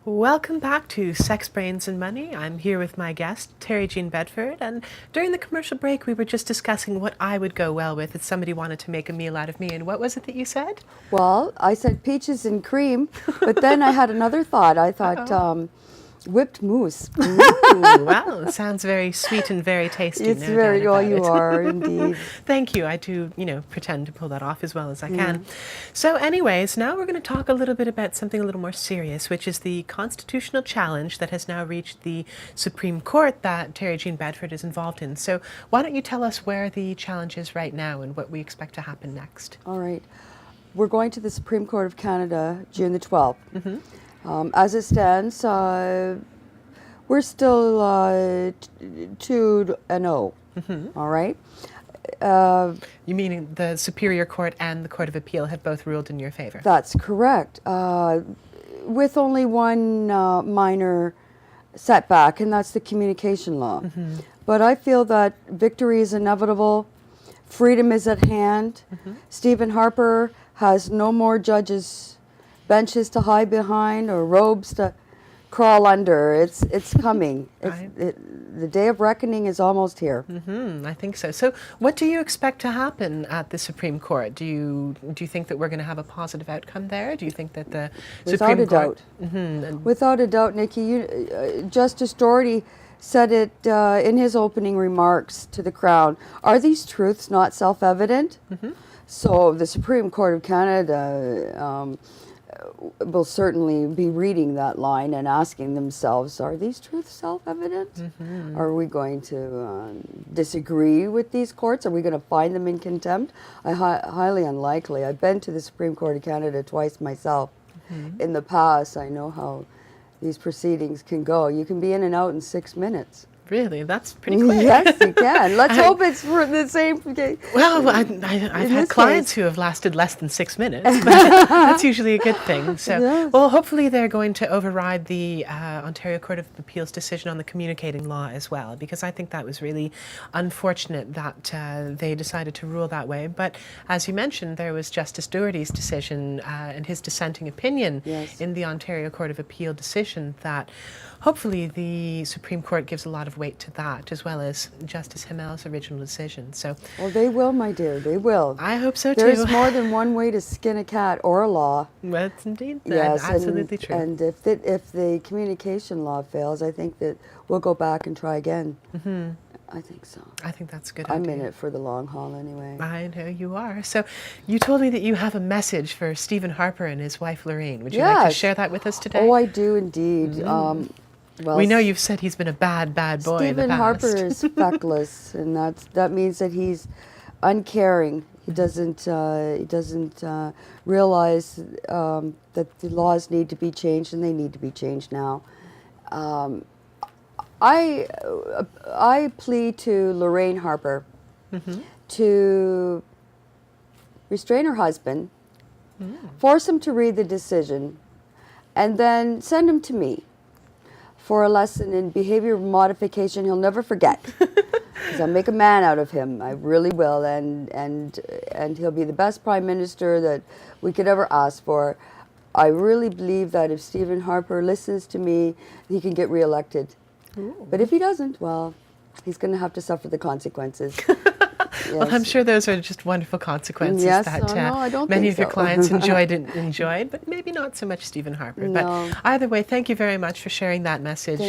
Welcome back to Sex, Brains and Money. I'm here with my guest, Terry Jean Bedford, and during the commercial break we were just discussing what I would go well with if somebody wanted to make a meal out of me. And what was it that you said? Well, I said peaches and cream, but then I had another thought. I thought whipped mousse. Ooh, well, it sounds very sweet and very tasty. It's no very, doubt well, about you it. are indeed. Thank you. I do, pretend to pull that off as well as I can. So anyways, now we're going to talk a little bit about something a little more serious, which is the constitutional challenge that has now reached the Supreme Court that Terry Jean Bedford is involved in. So why don't you tell us where the challenge is right now and what we expect to happen next? All right. We're going to the Supreme Court of Canada June the 12th. As it stands, we're still 2-0. All right. You mean the Superior Court and the Court of Appeal have both ruled in your favor? That's correct. With only one minor setback, and that's the communication law. But I feel that victory is inevitable. Freedom is at hand. Stephen Harper has no more judges' benches to hide behind or robes to crawl under. It's coming. The day of reckoning is almost here. I think so. So what do you expect to happen at the Supreme Court? Do you think that we're going to have a positive outcome there? Do you think that the Supreme Court... Without a doubt, Nikki. Justice Doherty said it in his opening remarks to the Crown. Are these truths not self-evident? So the Supreme Court of Canada will certainly be reading that line and asking themselves, are these truths self-evident? Are we going to disagree with these courts? Are we going to find them in contempt? Highly unlikely. I've been to the Supreme Court of Canada twice myself. In the past, I know how these proceedings can go. You can be in and out in 6 minutes. Really? That's pretty quick. Yes, you can. Let's hope it's for the same case. Well, I've had clients who have lasted less than 6 minutes, but that's usually a good thing. So, Yes. well, hopefully they're going to override the Ontario Court of Appeal's decision on the communicating law as well, because I think that was really unfortunate that they decided to rule that way. But as you mentioned, there was Justice Doherty's decision and his dissenting opinion in the Ontario Court of Appeal decision that hopefully the Supreme Court gives a lot of weight to that, as well as Justice Himel's original decision. So, well, they will, my dear. They will. I hope so too. There's more than one way to skin a cat or a law. That's indeed Absolutely true. And if the communication law fails, I think that we'll go back and try again. I think so. I think that's a good I'm idea. in it for the long haul anyway. I know you are. So you told me that you have a message for Stephen Harper and his wife Lorraine. Would you like to share that with us today? Oh, I do indeed. Well, we know you've said he's been a bad boy in the past. Stephen Harper is feckless, and that means that he's uncaring. He doesn't realize that the laws need to be changed, and they need to be changed now. I plead to Lorraine Harper to restrain her husband, force him to read the decision, and then send him to me for a lesson in behavior modification he'll never forget. Because I'll make a man out of him. I really will, and he'll be the best prime minister that we could ever ask for. I really believe that if Stephen Harper listens to me, he can get reelected. But if he doesn't, well, he's going to have to suffer the consequences. Well, I'm sure those are just wonderful consequences that many of your clients enjoyed, but maybe not so much Stephen Harper. But either way, thank you very much for sharing that message.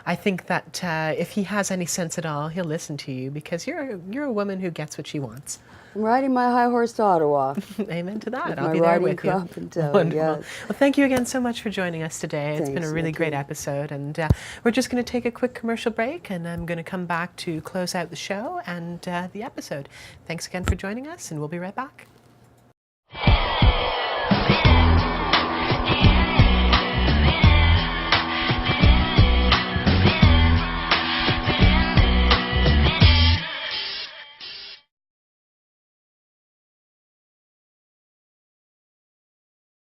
I think that if he has any sense at all, he'll listen to you, because you're a woman who gets what she wants. I'm riding my high horse to Ottawa. Amen to that. With I'll be there with you. Wonderful. Well, thank you again so much for joining us today. It's been a really great episode, and we're just going to take a quick commercial break, and I'm going to come back to close out the show and the episode. Thanks again for joining us, and we'll be right back.